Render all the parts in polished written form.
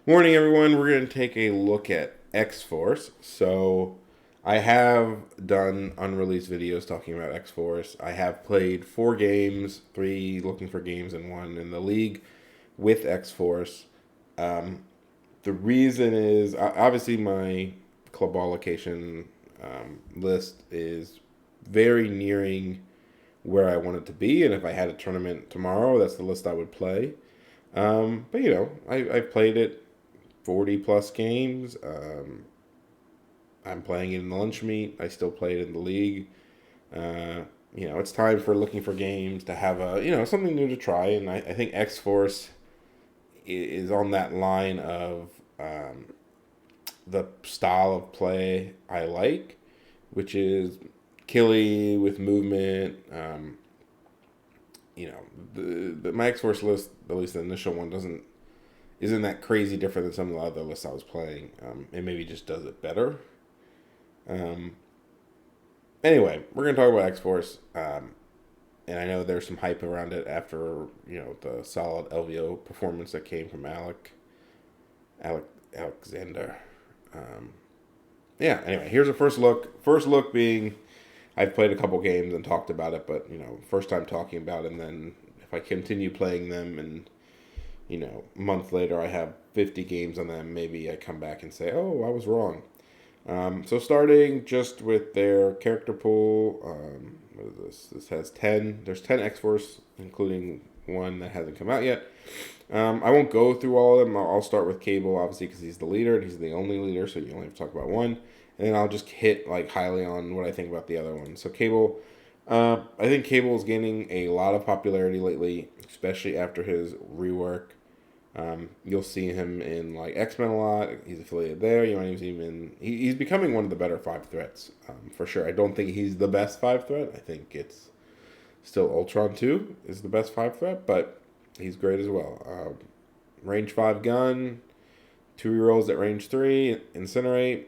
Morning, everyone. We're going to take a look at X-Force. So, I have done unreleased videos talking about X-Force. I have played 4 games, 3 looking for games, and 1 in the league with X-Force. Um, the reason is obviously my club ball location list is very nearing where I want it to be, and if I had a tournament tomorrow, that's the list I would play. But I've played it 40 plus games. I'm playing it in the lunch meet. I still play it in the league. Uh, it's time for looking for games to have something new to try. And I think X Force is on that line of the style of play I like, which is killy with movement. My X Force list, at least the initial one, doesn't isn't that crazy different than some of the other lists I was playing. It maybe just does it better. Um, anyway, we're gonna talk about X Force, and I know there's some hype around it after the solid LVO performance that came from Alexander. Um, yeah. Anyway, here's a first look. First look being I've played a couple games and talked about it, but first time talking about it, and then if I continue playing them and a month later I have 50 games on them, maybe I come back and say, oh, I was wrong. So starting just with their character pool, what is this? This has 10. There's 10 X-Force, including one that hasn't come out yet. I won't go through all of them. I'll start with Cable, obviously, because he's the leader, and he's the only leader, so you only have to talk about one. And then I'll just hit highly on what I think about the other one. So Cable, I think Cable is gaining a lot of popularity lately, especially after his rework. You'll see him in X-Men a lot. He's affiliated there. You might even see him he's becoming one of the better 5 threats, for sure. I don't think he's the best 5 threat. I think it's still Ultron 2 is the best 5 threat, but he's great as well. Range 5 gun, 2 rerolls at range 3, Incinerate.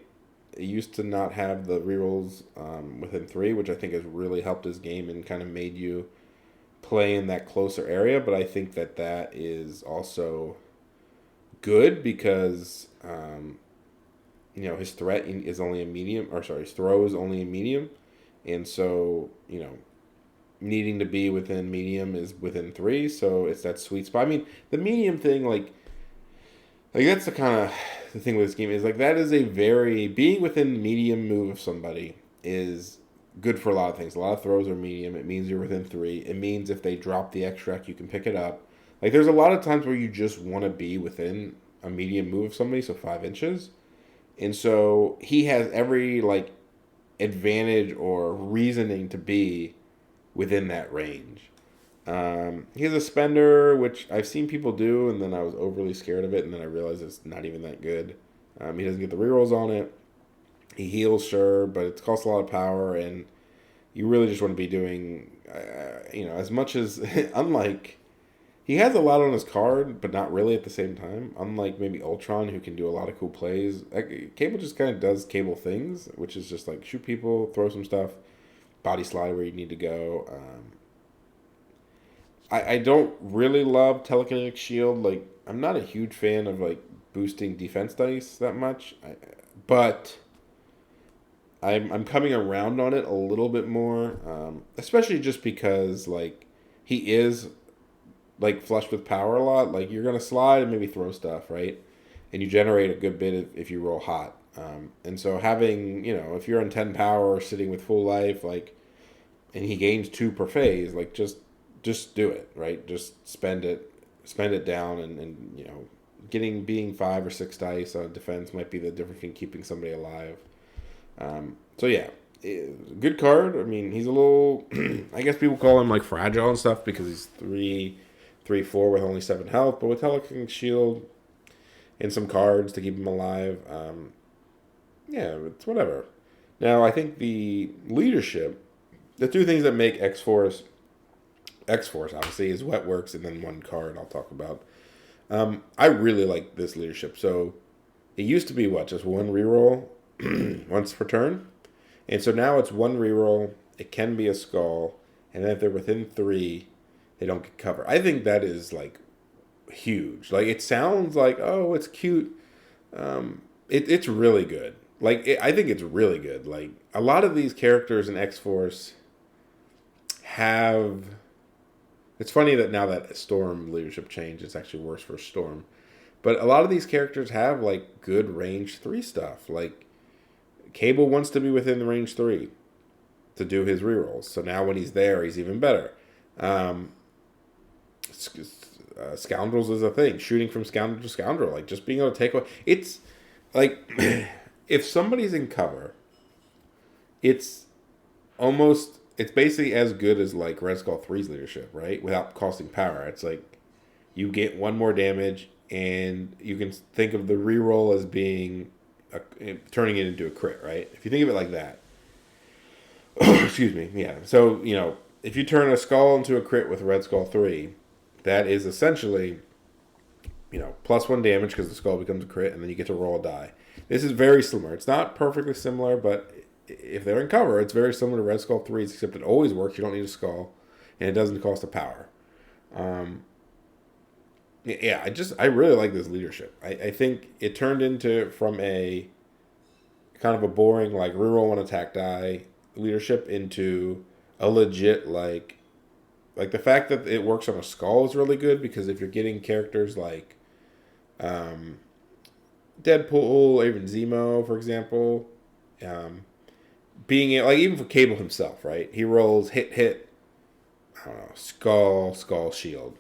It used to not have the rerolls within 3, which I think has really helped his game and kind of made you play in that closer area, but I think that is also good because his threat is only a medium, or sorry, his throw is only a medium, and so needing to be within medium is within 3, so it's that sweet spot. I mean, the medium thing, that's the kind of the thing with this game is that is a very being within medium move of somebody is good for a lot of things. A lot of throws are medium. It means you're within 3. It means if they drop the extract, you can pick it up. There's a lot of times where you just want to be within a medium move of somebody, so 5 inches. And so he has every, advantage or reasoning to be within that range. He has a spender, which I've seen people do, and then I was overly scared of it, and then I realized it's not even that good. He doesn't get the rerolls on it. He heals, sure, but it costs a lot of power, and you really just want to be doing, as much as, unlike, he has a lot on his card, but not really at the same time. Unlike maybe Ultron, who can do a lot of cool plays. Cable just kind of does Cable things, which is just shoot people, throw some stuff, body slide where you need to go. I don't really love Telekinetic Shield. I'm not a huge fan of, boosting defense dice that much. But I'm coming around on it a little bit more, especially just because he is flushed with power a lot. You're gonna slide and maybe throw stuff, right? And you generate a good bit if you roll hot. And so having if you're on 10 power sitting with full life, and he gains 2 per phase, just do it, right? Just spend it down, and being 5 or 6 dice on defense might be the difference between keeping somebody alive. So yeah, good card. I mean, he's a little. I guess people call him fragile and stuff because he's 3/4 with only 7 health. But with Telekinetic Shield and some cards to keep him alive, yeah, it's whatever. Now I think the leadership, the 2 things that make X Force obviously is Wet Works and then 1 card I'll talk about. I really like this leadership. So it used to be just 1 reroll once per turn. And so now it's 1 reroll. It can be a skull. And then if they're within 3, they don't get cover. I think that is huge. Like it sounds like, oh, it's cute. It's really good. Like I think it's really good. Like a lot of these characters in X Force have. It's funny that now that Storm leadership changed, it's actually worse for Storm. But a lot of these characters have like good range 3 stuff. Like Cable wants to be within the range 3 to do his rerolls. So now when he's there, he's even better. Um, Scoundrels is a thing. Shooting from scoundrel to scoundrel, like just being able to take away. It's like if somebody's in cover, it's almost it's basically as good as like Red Skull 3's leadership, right? Without costing power. It's like you get one more damage, and you can think of the reroll as being turning it into a crit, right? If you think of it like that. Excuse me. Yeah. So if you turn a skull into a crit with Red Skull 3, that is essentially +1 damage because the skull becomes a crit, and then you get to roll a die. This is very similar. It's not perfectly similar, but if they're in cover, it's very similar to Red Skull 3's, except it always works. You don't need a skull, and it doesn't cost a power. Yeah, I really like this leadership. I think it turned into from a kind of a boring like reroll one attack die leadership into a legit like the fact that it works on a skull is really good, because if you're getting characters like Deadpool or even Zemo, for example, being like even for Cable himself, right? He rolls hit. I don't know, skull, shield,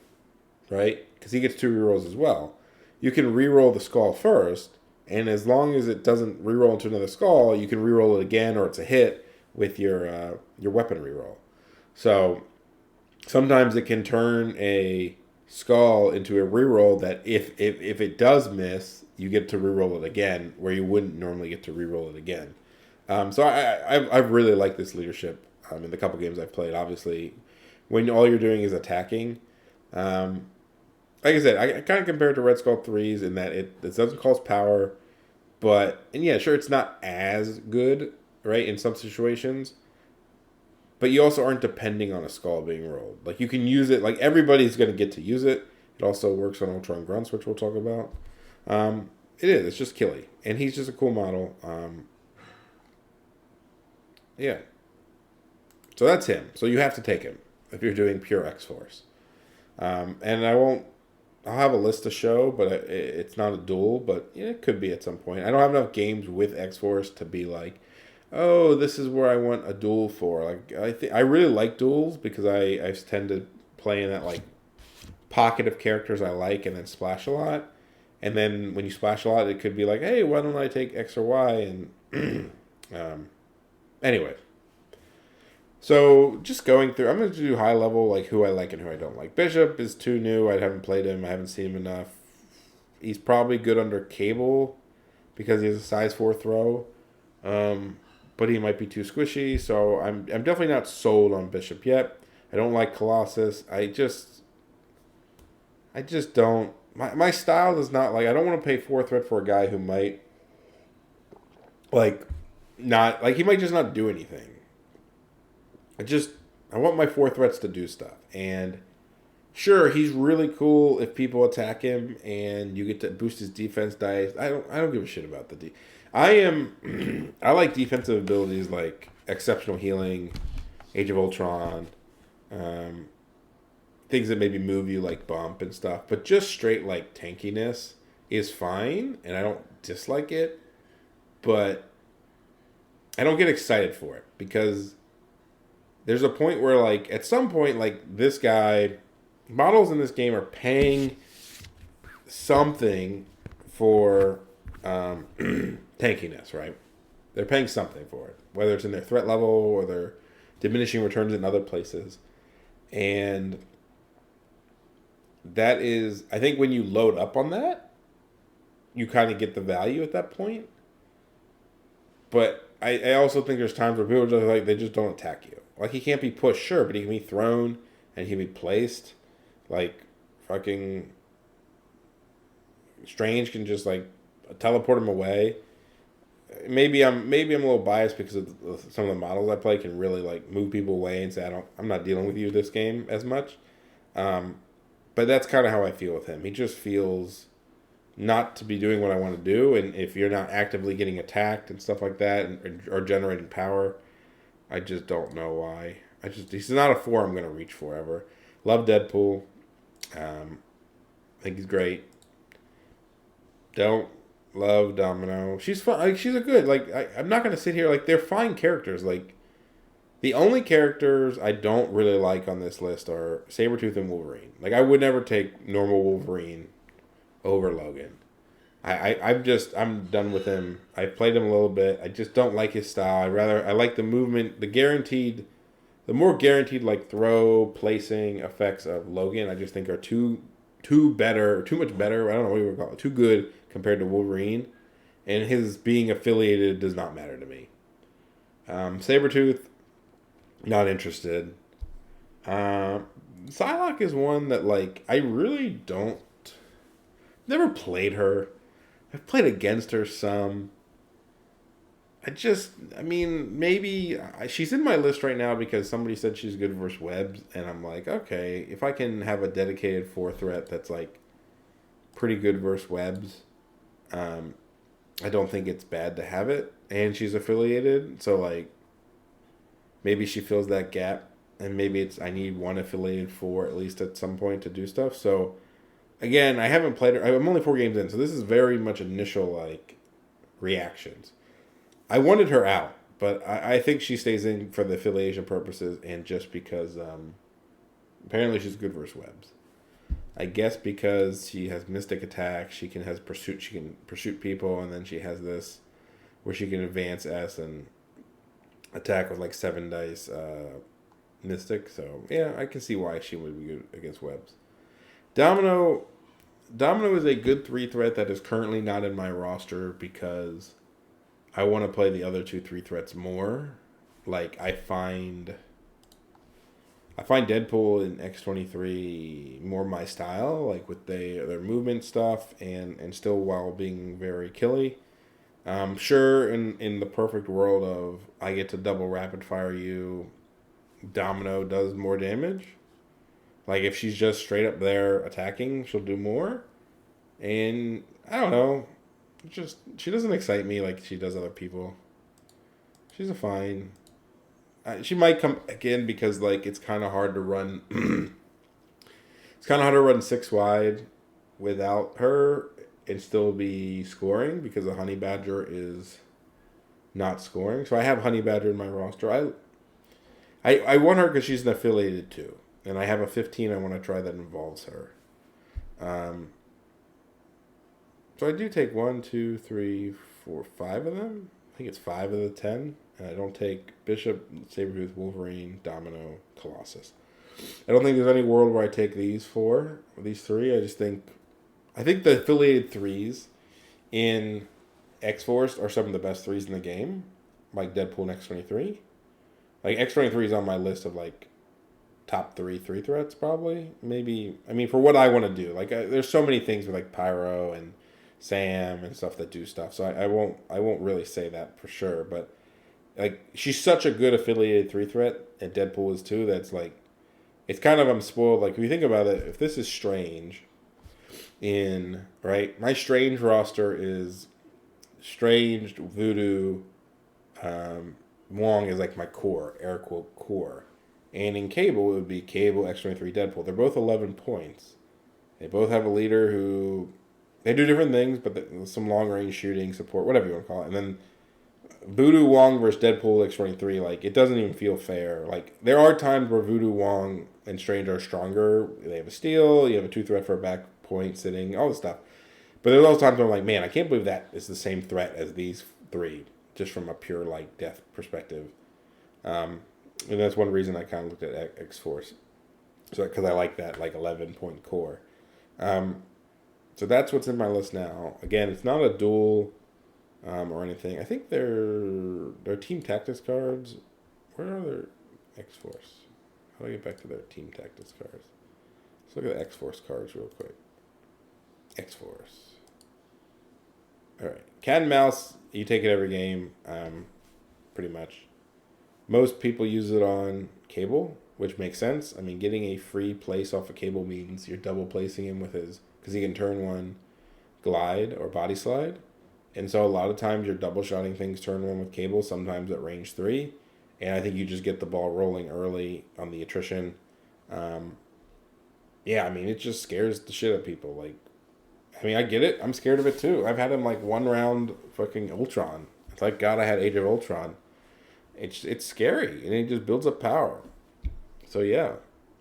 right? Because he gets 2 rerolls as well. You can reroll the skull first, and as long as it doesn't reroll into another skull, you can reroll it again, or it's a hit with your weapon reroll. So sometimes it can turn a skull into a reroll that if it does miss, you get to reroll it again, where you wouldn't normally get to reroll it again. So I really like this leadership in the couple games I've played. Obviously, when all you're doing is attacking, like I said, I kind of compare it to Red Skull 3's in that it doesn't cost power, and yeah, sure, it's not as good, right, in some situations, but you also aren't depending on a skull being rolled. Like, you can use it, like, everybody's going to get to use it. It also works on Ultron Grunts, which we'll talk about. It's just Killy, and he's just a cool model. Yeah. So that's him. So you have to take him if you're doing pure X-Force. And I'll have a list to show, but it's not a duel, but it could be at some point. I don't have enough games with X-Force to be like, oh, this is where I want a duel for. Like, I really like duels because I tend to play in that like pocket of characters I like and then splash a lot. And then when you splash a lot, it could be like, hey, why don't I take X or Y? And anyway. So just going through, I'm going to do high level, like who I like and who I don't like. Bishop is too new. I haven't played him. I haven't seen him enough. He's probably good under Cable because he has a size 4 throw. But he might be too squishy. So I'm definitely not sold on Bishop yet. I don't like Colossus. I just don't. My style is not like, I don't want to pay 4 threat for a guy who might he might just not do anything. I want my 4 threats to do stuff. And sure, he's really cool if people attack him and you get to boost his defense dice. I don't give a shit about the I like defensive abilities like exceptional healing, Age of Ultron, things that maybe move you like bump and stuff. But just straight like tankiness is fine, and I don't dislike it, but I don't get excited for it because there's a point where, like, at some point, like, this guy, models in this game are paying something for tankiness, right? They're paying something for it, whether it's in their threat level or their diminishing returns in other places. And that is, I think when you load up on that, you kind of get the value at that point. But I also think there's times where people just, like, they just don't attack you. Like, he can't be pushed, sure, but he can be thrown and he can be placed. Like, fucking Strange can just, like, teleport him away. Maybe I'm a little biased because of some of the models I play can really, like, move people away and say, I'm not dealing with you this game as much. But that's kind of how I feel with him. He just feels not to be doing what I want to do, and if you're not actively getting attacked and stuff like that, or generating power, I just don't know why. He's not a 4 I'm going to reach for ever. Love Deadpool. I think he's great. Don't love Domino. She's fun. Like, she's a good. Like, I'm not going to sit here. Like, they're fine characters. Like, the only characters I don't really like on this list are Sabretooth and Wolverine. Like, I would never take normal Wolverine over Logan. I'm done with him. I've played him a little bit. I just don't like his style. I like the movement, the more guaranteed like throw placing effects of Logan. I just think are too much better. I don't know what you would call it. Too good compared to Wolverine, and his being affiliated does not matter to me. Sabretooth, not interested. Psylocke is one that like I really don't. Never played her. I've played against her some. Maybe she's in my list right now because somebody said she's good versus webs, and I'm like, okay, if I can have a dedicated 4 threat that's like pretty good versus webs, I don't think it's bad to have it, and she's affiliated, so like maybe she fills that gap, and maybe it's I need one affiliated 4 at least at some point to do stuff. So again, I haven't played her. I'm only 4 games in, so this is very much initial like reactions. I wanted her out, but I think she stays in for the affiliation purposes and just because apparently she's good versus webs. I guess because she has mystic attack, she can pursuit people, and then she has this where she can advance S and attack with like 7 dice mystic. So yeah, I can see why she would be good against webs. Domino is a good 3 threat that is currently not in my roster because I want to play the other 2 3 threats more. Like I find Deadpool and X-23 more my style, like with their movement stuff and still while being very killy. Sure, in the perfect world of I get to double rapid fire you, Domino does more damage. Like if she's just straight up there attacking, she'll do more. And I don't know. Just she doesn't excite me like she does other people. She's a fine. She might come again because like it's kind of hard to run. It's kind of hard to run 6 wide without her and still be scoring because the Honey Badger is not scoring. So I have Honey Badger in my roster. I want her because she's an affiliated too, and I have a 15 I want to try that involves her. So I do take 1, 2, 3, 4, 5 of them. I think it's 5 of the 10. And I don't take Bishop, Sabretooth, Wolverine, Domino, Colossus. I don't think there's any world where I take these 3. I think the affiliated 3s in X-Force are some of the best 3s in the game. Like Deadpool and X-23. Like X-23 is on my list of like top 3 threats probably. Maybe, for what I want to do. Like there's so many things with like Pyro and Sam and stuff that do stuff. So I won't really say that for sure, but like she's such a good affiliated 3 threat, and Deadpool is too. That's like it's kind of I'm spoiled. Like if you think about it, if this is Strange, my Strange roster is Strange, Voodoo, Wong is like my core, air quote core, and in Cable it would be Cable, X-23, Deadpool. They're both 11 points. They both have a leader who. They do different things, but some long-range shooting, support, whatever you want to call it. And then Voodoo Wong versus Deadpool X-23, like, it doesn't even feel fair. Like, there are times where Voodoo Wong and Strange are stronger. They have a steal, you have a 2 threat for a back point sitting, all this stuff. But there's those times where I'm like, man, I can't believe that is the same threat as these 3, just from a pure, like, death perspective. And that's one reason I kind of looked at X-Force. So, because I like that, like, 11-point core. So that's what's in my list now. Again, it's not a duel or anything. I think they're Team Tactics cards. Where are their X-Force? How do I get back to their Team Tactics cards? Let's look at the X-Force cards real quick. X-Force. All right. Cat and Mouse, you take it every game, pretty much. Most people use it on Cable. which makes sense. I mean, getting a free place off a Cable means you're double placing him with his, because he can turn one glide or body slide. And so a lot of times you're double shotting things turn one with Cable, sometimes at range 3. And I think you just get the ball rolling early on the attrition. Yeah, I mean, it just scares the shit out of people. Like, I mean, I get it. I'm scared of it too. I've had him like one round fucking Ultron. Thank God I had Age of Ultron. It's scary, and it just builds up power. So yeah,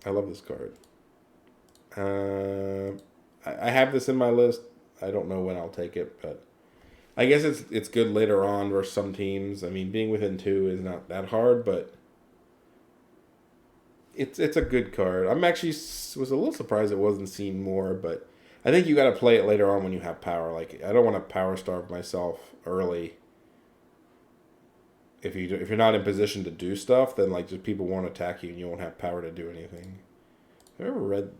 I love this card. I have this in my list. I don't know when I'll take it, but I guess it's good later on versus some teams. I mean, being within 2 is not that hard, but it's a good card. I'm actually was a little surprised it wasn't seen more, but I think you got to play it later on when you have power. Like, I don't want to power starve myself early. If you're not in position to do stuff, then like just people won't attack you and you won't have power to do anything. Have you ever read?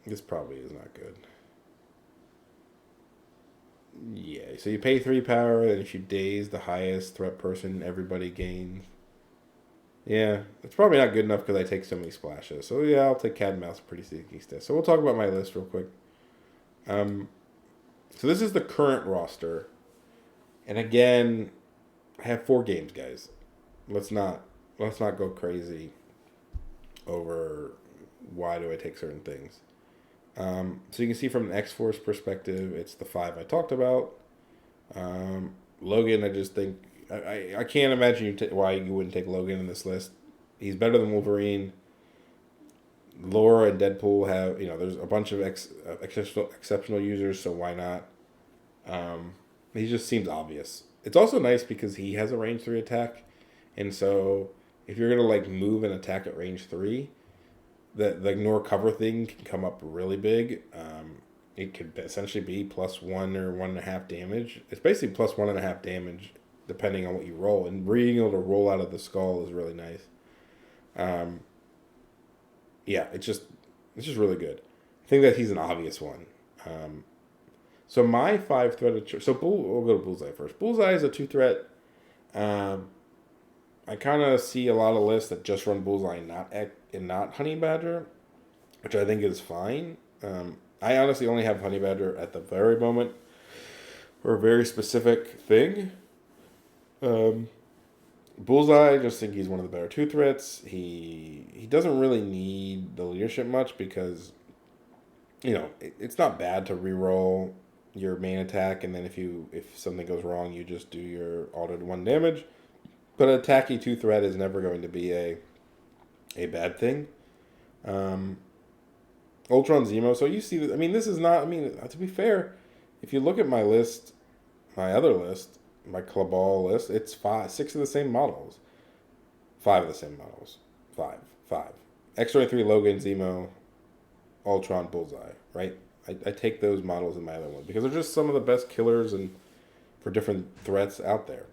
This probably is not good. Yeah, so you pay 3 power, and if you daze the highest threat person, everybody gains. Yeah, it's probably not good enough because I take so many splashes. So yeah, I'll take Cat and Mouse pretty sneaky stuff. So we'll talk about my list real quick. So this is the current roster. And again, I have 4 games, guys. Let's not go crazy over why do I take certain things. So you can see from an X-Force perspective, it's the 5 I talked about. Logan, I just think I can't imagine why you wouldn't take Logan in this list. He's better than Wolverine. Laura and Deadpool have, there's a bunch of exceptional users, so why not? He just seems obvious. It's also nice because he has a range 3 attack, and so if you're gonna like move and attack at range 3, the ignore cover thing can come up really big. It could essentially be +1 or 1.5 damage. It's basically +1.5 damage depending on what you roll, and being able to roll out of the skull is really nice. Yeah, it's just really good. I think that he's an obvious one. So my 5 threat. We'll go to Bullseye first. Bullseye is a 2 threat. I kind of see a lot of lists that just run Bullseye and not Honey Badger, which I think is fine. I honestly only have Honey Badger at the very moment for a very specific thing. Bullseye, I just think he's one of the better 2 threats. He doesn't really need the leadership much because, it's not bad to reroll your main attack, and then if something goes wrong, you just do your altered 1 damage. But an attacky 2 threat is never going to be a bad thing. Ultron Zemo. So you see that. I mean, this is not. I mean, to be fair, if you look at my list, my other list, my Cabal list, it's 6 of the same models, 5 of the same models, 5. X-23, Logan, Zemo, Ultron, Bullseye. Right. I take those models in my other one because they're just some of the best killers and for different threats out there.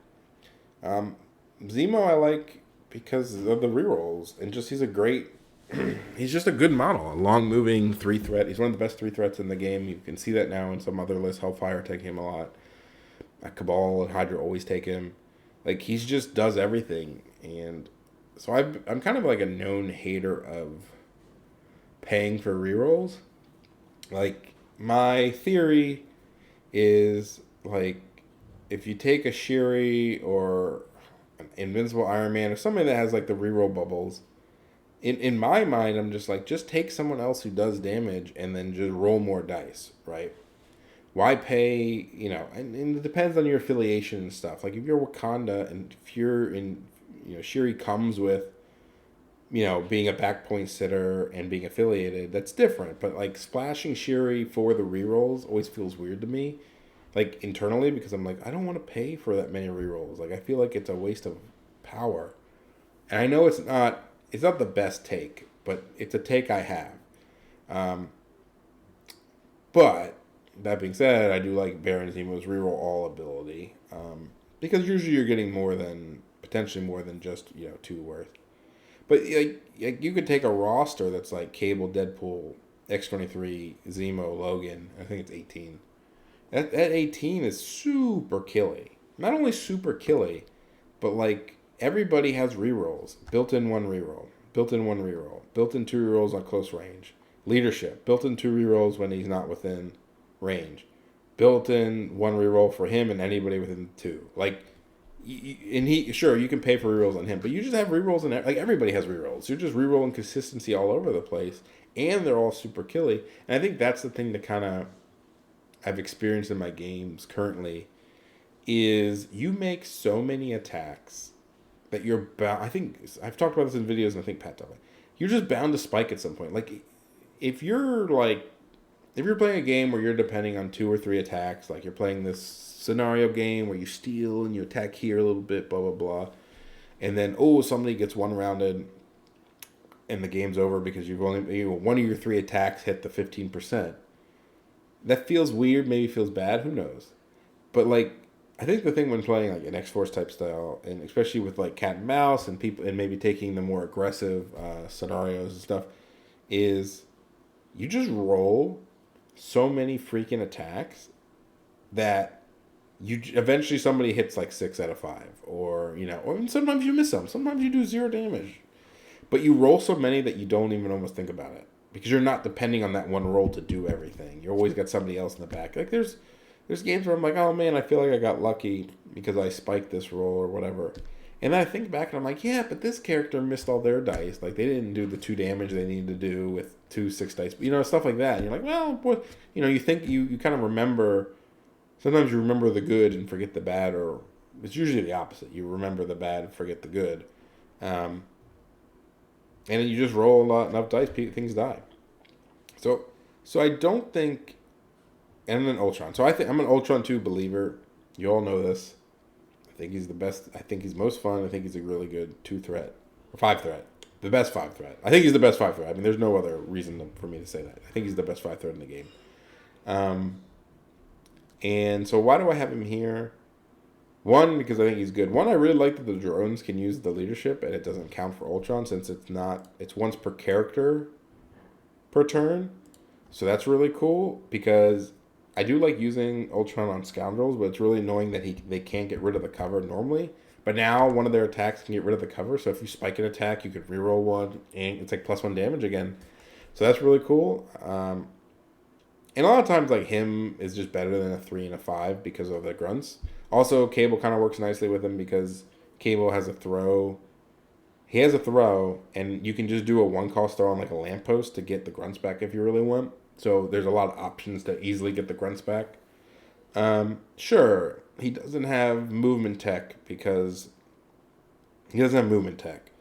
Zemo I like because of the rerolls and just he's just a good model. A long moving 3 threat. He's one of the best 3 threats in the game. You can see that now in some other lists. Hellfire take him a lot. Cabal and Hydra always take him. Like, he just does everything. And so I'm kind of like a known hater of paying for rerolls. Like, my theory is, like, if you take a Shuri or an Invincible Iron Man or somebody that has, like, the reroll bubbles, in my mind, I'm just like, just take someone else who does damage and then just roll more dice, right? Why pay, and it depends on your affiliation and stuff. Like, if you're Wakanda and if you're in, Shuri comes with, being a back point sitter and being affiliated, that's different. But, like, splashing Shuri for the rerolls always feels weird to me, like, internally, because I'm like, I don't want to pay for that many rerolls. Like, I feel like it's a waste of power. And I know it's not the best take, but it's a take I have. But that being said, I do like Baron Zemo's reroll all ability, because usually you're getting potentially more than just 2 worth. But you could take a roster that's like Cable, Deadpool, X-23, Zemo, Logan. I think it's 18. That 18 is super killy. Not only super killy, but like everybody has rerolls. Built-in one reroll. Built-in one reroll. Built-in two rerolls on close range. Leadership. Built-in two rerolls when he's not within range. Built-in one reroll for him and anybody within two. Like, and he, sure, you can pay for rerolls on him, but you just have rerolls, and like everybody has rerolls. You're just rerolling consistency all over the place, and they're all super killy. And I think that's the thing that kind of I've experienced in my games currently is you make so many attacks that you're bound. I think I've talked about this in videos, and I think Pat talked about it. You're just bound to spike at some point. Like if you're playing a game where you're depending on 2 or 3 attacks, like you're playing this scenario game where you steal and you attack here a little bit, blah, blah, blah. And then, somebody gets one rounded and the game's over because one of your 3 attacks hit the 15%. That feels weird, maybe feels bad, who knows? But like, I think the thing when playing like an X-Force type style, and especially with like cat and mouse and people, and maybe taking the more aggressive scenarios and stuff, is you just roll so many freaking attacks that you eventually somebody hits like 6 out of 5, or sometimes you miss some. Sometimes you do 0 damage, but you roll so many that you don't even almost think about it because you're not depending on that one roll to do everything. You always got somebody else in the back. Like there's games where I'm like, oh man, I feel like I got lucky because I spiked this roll or whatever. And then I think back and I'm like, yeah, but this character missed all their dice. Like they didn't do the 2 damage they needed to do with 2 6 dice. Stuff like that. And you're like, well, what? You think you kind of remember. Sometimes you remember the good and forget the bad, or it's usually the opposite. You remember the bad and forget the good. And then you just roll enough dice, things die. So I don't think. And an Ultron. So I'm an Ultron 2 believer. You all know this. I think he's the best. I think he's most fun. I think he's a really good 2-threat. Or 5-threat. The best 5-threat. I think he's the best 5-threat. I mean, there's no other reason for me to say that. I think he's the best 5-threat in the game. And so why do I have him here? 1, because I think he's good. 1, I really like that the drones can use the leadership and it doesn't count for Ultron since it's once per character per turn. So that's really cool because I do like using Ultron on scoundrels, but it's really annoying that they can't get rid of the cover normally. But now one of their attacks can get rid of the cover, so if you spike an attack, you could reroll one, and it's like +1 damage again. So that's really cool. And a lot of times, like, him is just better than a 3 and a 5 because of the grunts. Also, Cable kind of works nicely with him because Cable has a throw. He has a throw, and you can just do a 1-cost throw on, like, a lamppost to get the grunts back if you really want. So there's a lot of options to easily get the grunts back. Sure, he doesn't have movement tech because he doesn't have movement tech.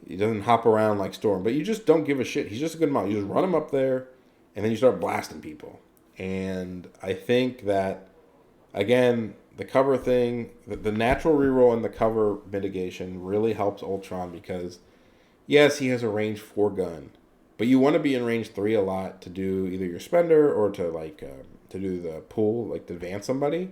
He doesn't hop around like Storm, but you just don't give a shit. He's just a good model. You just run him up there, and then you start blasting people. And I think that, again, the cover thing, the natural reroll and the cover mitigation really helps Ultron because, yes, he has a range 4 gun. But you want to be in range 3 a lot to do either your spender or to do the pull, like to advance somebody.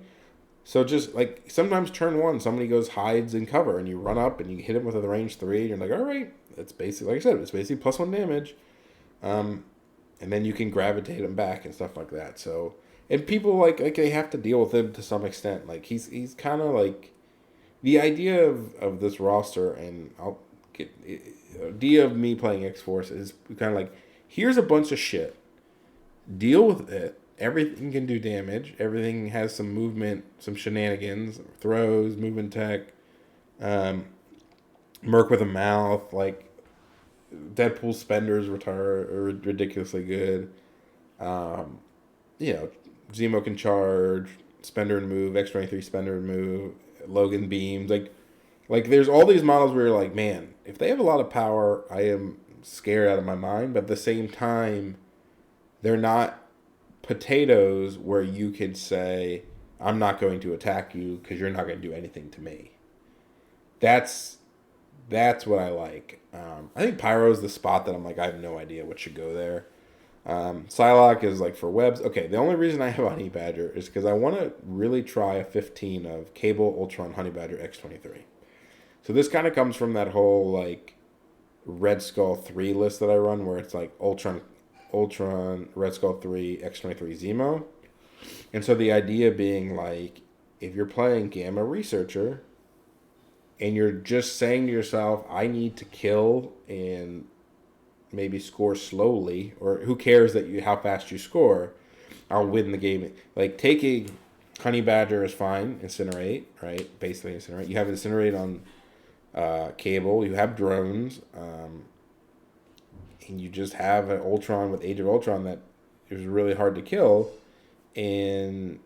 So just like sometimes turn 1, somebody hides in cover and you run up and you hit him with a range 3 and you're like, all right, it's basically, like I said, it's basically +1 damage. And then you can gravitate him back and stuff like that. So, and people like they have to deal with him to some extent. Like he's kind of like the idea of this roster, and I'll get idea of me playing X-Force is kind of like, here's a bunch of shit. Deal with it. Everything can do damage. Everything has some movement, some shenanigans, throws, movement tech, Merc with a mouth, like Deadpool spenders are ridiculously good. Zemo can charge, spender and move, X-23 spender and move, Logan beams, like there's all these models where you're like, man, if they have a lot of power, I am scared out of my mind. But at the same time, they're not potatoes where you could say, I'm not going to attack you because you're not going to do anything to me. That's what I like. I think Pyro's the spot that I'm like, I have no idea what should go there. Psylocke is like for webs. Okay, the only reason I have Honey Badger is because I want to really try a 15 of Cable, Ultron, Honey Badger, X-23. So this kind of comes from that whole like Red Skull 3 list that I run where it's like Ultron, Red Skull 3, X-23, Zemo. And so the idea being like, if you're playing Gamma Researcher and you're just saying to yourself, I need to kill and maybe score slowly, or who cares that you how fast you score? I'll win the game. Like taking Honey Badger is fine. Incinerate, right? Basically incinerate. You have incinerate on cable. You have drones, and you just have an Ultron with Age of Ultron that is really hard to kill. And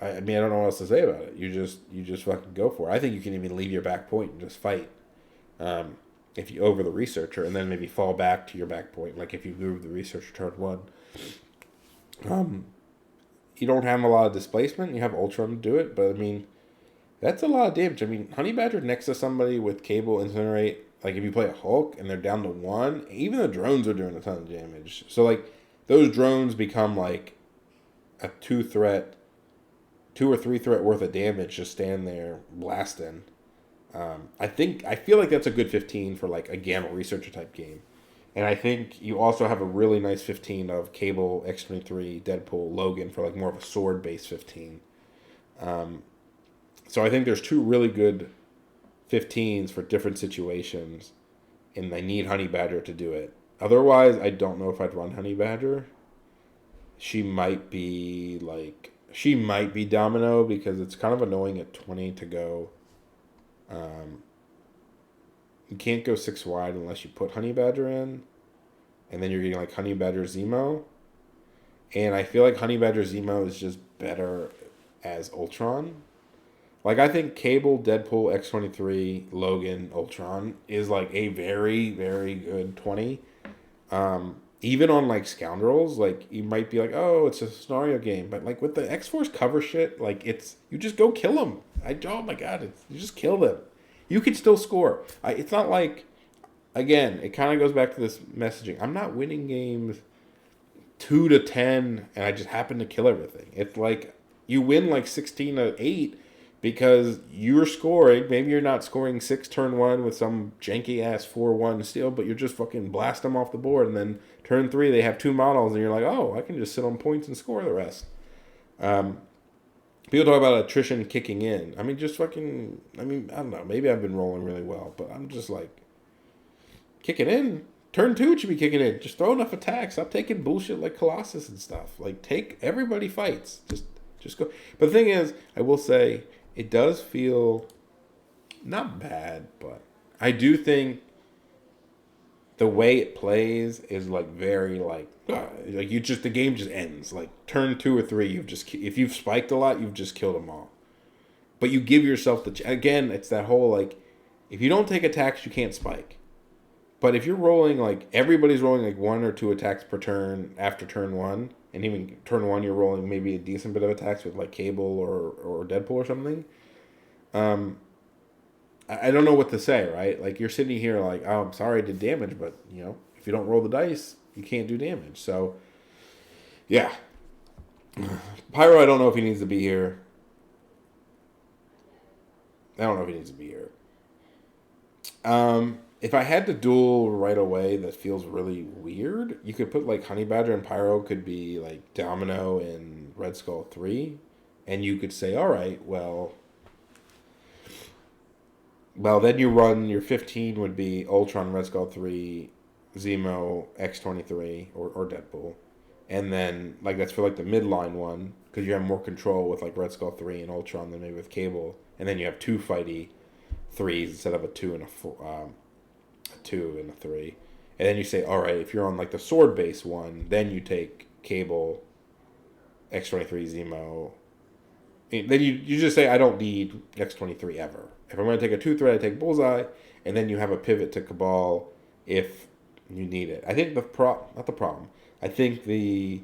I mean, I don't know what else to say about it. You just fucking go for it. I think you can even leave your back point and just fight. If you over the researcher, and then maybe fall back to your back point, like if you move the researcher turn one. You don't have a lot of displacement. You have Ultron to do it, but I mean, that's a lot of damage. I mean, Honey Badger next to somebody with Cable, Incinerate, like if you play a Hulk and they're down to one, even the drones are doing a ton of damage. So like those drones become like a two or three threat worth of damage just stand there blasting. I feel like that's a good 15 for like a Gamma Researcher type game. And I think you also have a really nice 15 of Cable, X-23, Deadpool, Logan for like more of a sword-based 15. So I think there's two really good 15s for different situations, and I need Honey Badger to do it. Otherwise, I don't know if I'd run Honey Badger. She might be Domino because it's kind of annoying at 20 to go. You can't go 6 wide unless you put Honey Badger in, and then you're getting like Honey Badger Zemo. And I feel like Honey Badger Zemo is just better as Ultron. Like I think Cable, Deadpool, X-23, Logan, Ultron is like a very, very good 20. Even on like Scoundrels, like you might be like, oh, it's a scenario game, but like with the X-Force cover shit, like it's you just go kill them. Oh my god, you just kill them. You can still score. It's not like, again, it kind of goes back to this messaging. I'm not winning games 2-10, and I just happen to kill everything. It's like you win like 16-8 because you're scoring. Maybe you're not scoring 6 turn 1 with some janky ass 4-1 steal, but you're just fucking blast them off the board, and then turn 3 they have 2 models, and you're like, oh, I can just sit on points and score the rest. People talk about attrition kicking in. I mean, just fucking, I don't know. Maybe I've been rolling really well, but I'm just like, kick it in. Turn 2 it should be kicking in. Just throw enough attacks. Stop taking bullshit like Colossus and stuff. Like, everybody fights. Just go. But the thing is, I will say, it does feel not bad, but I do think the way it plays is like very like you just the game just ends like turn 2 or 3 if you've spiked a lot you've just killed them all, but you give yourself again it's that whole like if you don't take attacks you can't spike, but if you're rolling like everybody's rolling like 1 or 2 attacks per turn after turn 1, and even turn 1 you're rolling maybe a decent bit of attacks with like Cable or Deadpool or something. I don't know what to say, right? Like, you're sitting here like, oh, I'm sorry I did damage, but, if you don't roll the dice, you can't do damage. So, yeah. Pyro, I don't know if he needs to be here. If I had to duel right away that feels really weird, you could put, like, Honey Badger and Pyro could be, like, Domino and Red Skull 3. And you could say, all right, well, then you run your 15 would be Ultron, Red Skull 3, Zemo, X-23, or Deadpool. And then, like, that's for, like, the midline one, because you have more control with, like, Red Skull 3 and Ultron than maybe with Cable. And then you have 2 fighty 3s instead of a 2 and a 4, a 2 and a 3. And then you say, all right, if you're on, like, the sword-based one, then you take Cable, X-23, Zemo. Then you just say, I don't need X-23 ever. If I'm going to take a 2-threat, I take Bullseye, and then you have a pivot to Cabal if you need it. I think not the problem. I think the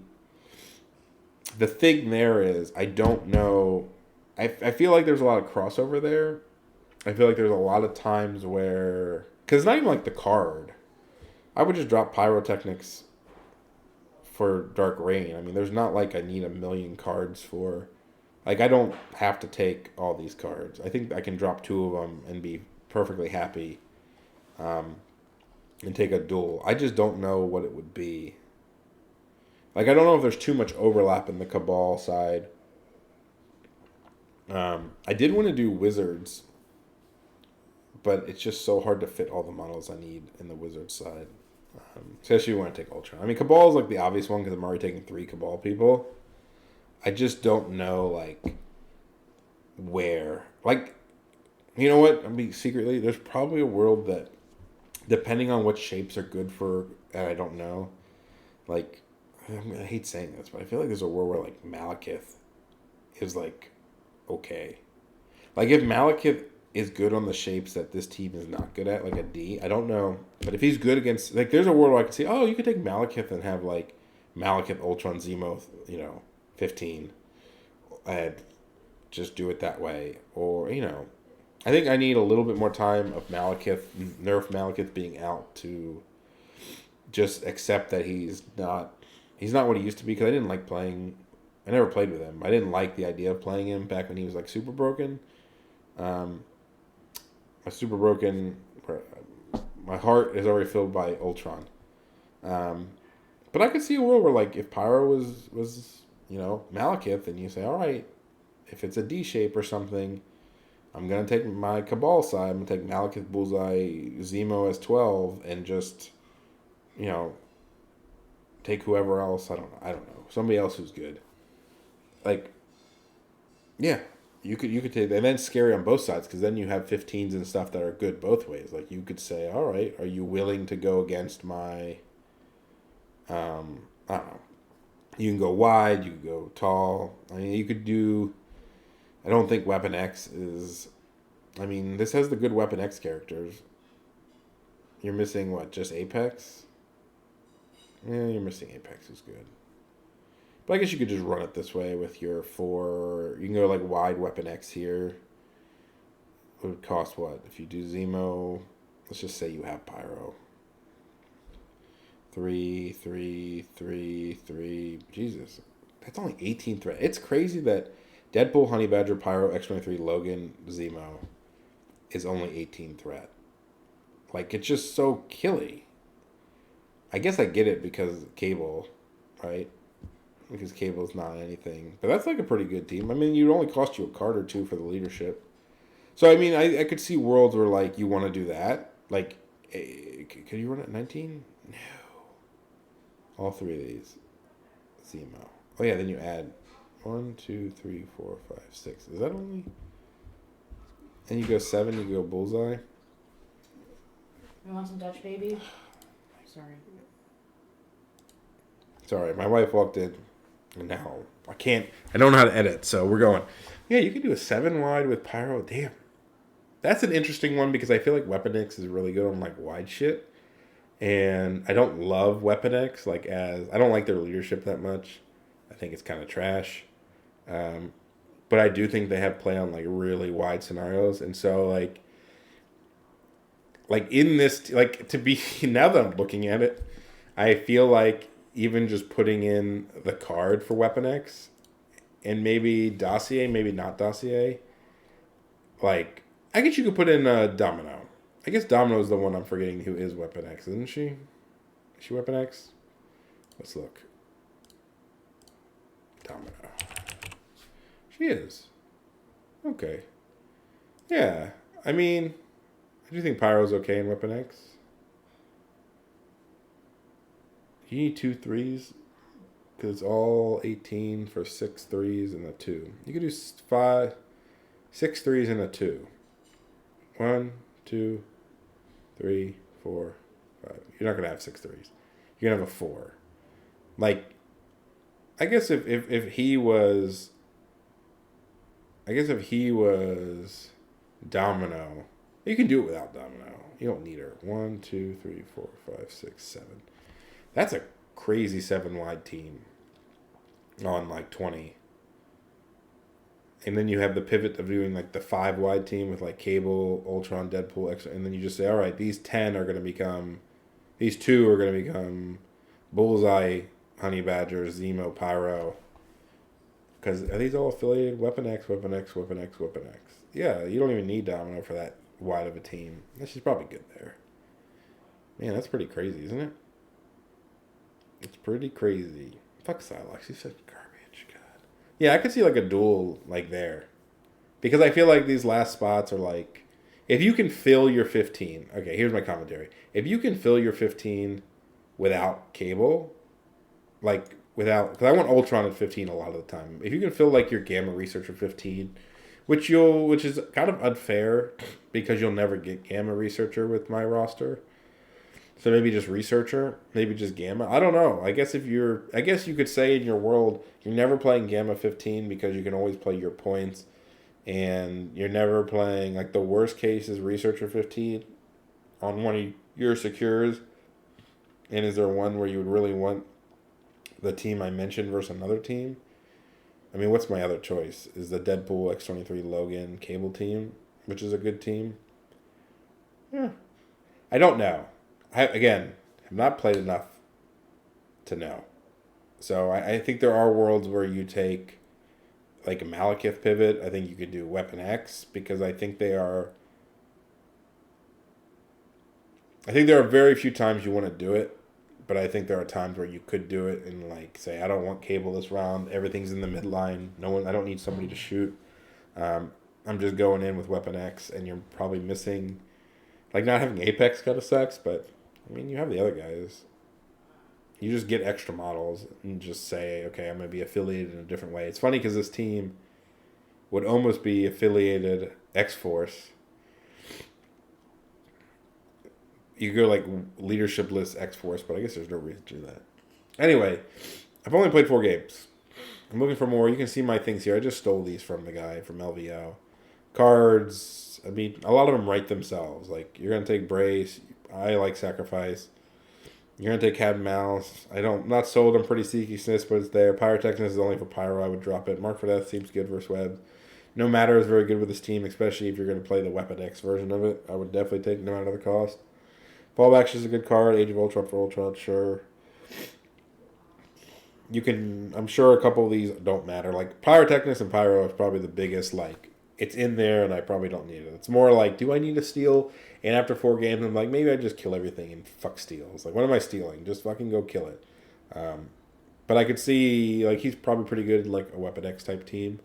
thing there is, I don't know. I feel like there's a lot of crossover there. I feel like there's a lot of times where, because it's not even like the card. I would just drop Pyrotechnics for Dark Rain. I mean, there's not like I need a million cards for. Like, I don't have to take all these cards. I think I can drop 2 of them and be perfectly happy and take a duel. I just don't know what it would be. Like, I don't know if there's too much overlap in the Cabal side. I did want to do Wizards but it's just so hard to fit all the models I need in the Wizard side. Especially when I take Ultron. I mean, Cabal is like the obvious one because I'm already taking 3 Cabal people. I just don't know, like, where. Like, you know what? I mean, secretly, there's probably a world that, depending on what shapes are good for, and I don't know, like, I hate saying this, but I feel like there's a world where, like, Malekith is, like, okay. Like, if Malekith is good on the shapes that this team is not good at, like a D, I don't know. But if he's good against, like, there's a world where I can see, oh, you could take Malekith and have, like, Malekith, Ultron, Zemo, 15. And just do it that way. Or, I think I need a little bit more time of Malekith, Nerf Malekith being out to just accept that he's not what he used to be, because I didn't like playing. I never played with him. I didn't like the idea of playing him back when he was like super broken. My heart is already filled by Ultron. But I could see a world where, like, if Pyro was Malekith, and you say, all right, if it's a D shape or something, I'm going to take my Cabal side. I'm going to take Malekith, Bullseye, Zemo as 12, and just, take whoever else. I don't know. Somebody else who's good. Like, yeah, you could take, and then scary on both sides, because then you have 15s and stuff that are good both ways. Like, you could say, all right, are you willing to go against my, I don't know. You can go wide, you can go tall. I mean, you could do, I don't think Weapon X is, I mean, this has the good Weapon X characters. You're missing what, just Apex? Yeah, you're missing Apex is good. But I guess you could just run it this way with your 4. You can go like wide Weapon X here. It would cost what? If you do Zemo, let's just say you have Pyro. 3, 3, 3, 3. Jesus. That's only 18 threat. It's crazy that Deadpool, Honey Badger, Pyro, X-23, Logan, Zemo is only 18 threat. Like, it's just so killy. I guess I get it because Cable, right? Because Cable's not anything. But that's like a pretty good team. I mean, you'd only cost you a card or 2 for the leadership. So, I mean, I could see worlds where, like, you want to do that. Like, could you run it 19? No. All 3 of these. Zemo. Oh, yeah, then you add 1, 2, 3, 4, 5, 6. Is that only? And you go 7, you go Bullseye. You want some Dutch baby? Sorry, my wife walked in. And now I don't know how to edit, so we're going. Yeah, you could do a 7 wide with Pyro. Damn. That's an interesting one, because I feel like Weapon X is really good on, like, wide shit. And I don't love Weapon X, I don't like their leadership that much. I think it's kind of trash. But I do think they have play on, like, really wide scenarios. And so, like in this, like, to be, now that I'm looking at it, I feel like even just putting in the card for Weapon X and maybe Dossier, maybe not Dossier, like, I guess you could put in Domino. I guess Domino is the one I'm forgetting who is Weapon X, isn't she? Is she Weapon X? Let's look. Domino. She is. Okay. Yeah. I mean, I do think Pyro's okay in Weapon X. You need 2 3s, because it's all 18 for 6 3s and a 2. You could do 6 3s and a 2. 1, 2, 3, 4, 5. You're not gonna have 6 3s. You're gonna have a 4. Like, I guess if he was, Domino, you can do it without Domino. You don't need her. 1, 2, 3, 4, 5, 6, 7. That's a crazy 7 wide team on, like, 20. And then you have the pivot of doing, like, the 5 wide team with, like, Cable, Ultron, Deadpool, X, and then you just say, all right, these 2 are going to become Bullseye, Honey Badger, Zemo, Pyro. Because are these all affiliated? Weapon X, Weapon X, Weapon X, Weapon X. Yeah, you don't even need Domino for that wide of a team. She's probably good there. Man, that's pretty crazy, isn't it? It's pretty crazy. Fuck Psylocke. She's such garbage. God. Yeah, I could see, like, a duel, like, there. Because I feel like these last spots are, like, if you can fill your 15, okay, here's my commentary. If you can fill your 15 without cable, like without, because I want Ultron at 15 a lot of the time. If you can fill like your Gamma Researcher 15, which is kind of unfair because you'll never get Gamma Researcher with my roster. So maybe just Researcher, maybe just Gamma. I don't know. I guess you could say in your world you're never playing Gamma 15 because you can always play your points, and you're never playing like the worst case is Researcher 15 on one of your secures. And is there one where you would really want the team I mentioned versus another team? I mean, what's my other choice? Is the Deadpool X-23 Logan Cable team, which is a good team? Yeah. I don't know. Again, have not played enough to know. So I think there are worlds where you take like a Malekith pivot. I think you could do Weapon X because I think there are very few times you want to do it, but I think there are times where you could do it and like say, I don't want Cable this round. Everything's in the midline. I don't need somebody to shoot. I'm just going in with Weapon X, and you're probably missing, like not having Apex kind of sucks, but I mean, you have the other guys. You just get extra models and just say, okay, I'm going to be affiliated in a different way. It's funny because this team would almost be affiliated X-Force. You go like leadership-less X-Force, but I guess there's no reason to do that. Anyway, I've only played 4 games. I'm looking for more. You can see my things here. I just stole these from the guy from LVO. Cards, I mean, a lot of them write themselves. Like, you're going to take Brace. I like Sacrifice. You're going to take Cat and Mouse. Not sold. I'm pretty Seeky-Snist, but it's there. Pyrotechnist is only for Pyro. I would drop it. Mark for Death seems good versus Web. No Matter is very good with this team, especially if you're going to play the Weapon X version of it. I would definitely take No Matter the cost. Fallback is a good card. Age of Ultron for Ultron, sure. You can, I'm sure a couple of these don't matter. Like Pyrotechnist and Pyro is probably the biggest, like, it's in there and I probably don't need it. It's more like, do I need to steal? And after 4 games, I'm like, maybe I just kill everything and fuck steals. Like, what am I stealing? Just fucking go kill it. But I could see, like, he's probably pretty good in, like, a Weapon X type team.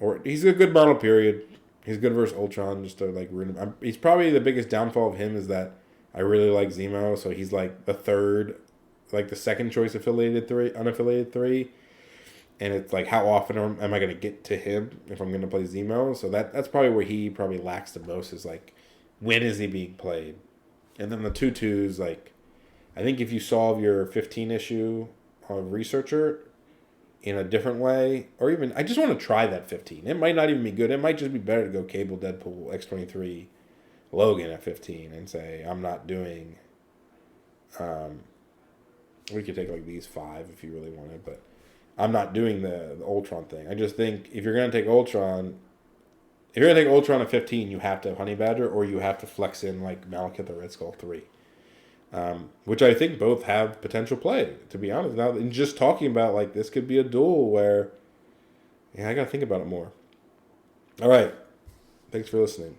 Or he's a good model, period. He's good versus Ultron, just to, like, ruin him. He's probably the biggest downfall of him is that I really like Zemo, so he's, like, the second choice unaffiliated 3. And it's like, how often am I going to get to him if I'm going to play Zemo? So that's probably where he probably lacks the most is, like, when is he being played? And then the 2/2s, like, I think if you solve your 15 issue of Researcher in a different way, or even, I just want to try that 15. It might not even be good. It might just be better to go Cable, Deadpool, X-23, Logan at 15 and say, I'm not doing, we could take, like, these 5 if you really wanted, but I'm not doing the Ultron thing. I just think if you're going to take Ultron at 15, you have to have Honey Badger or you have to flex in like Malekith or Red Skull 3. Which I think both have potential play, to be honest. Now, in just talking about, like, this could be a duel where, yeah, I got to think about it more. All right. Thanks for listening.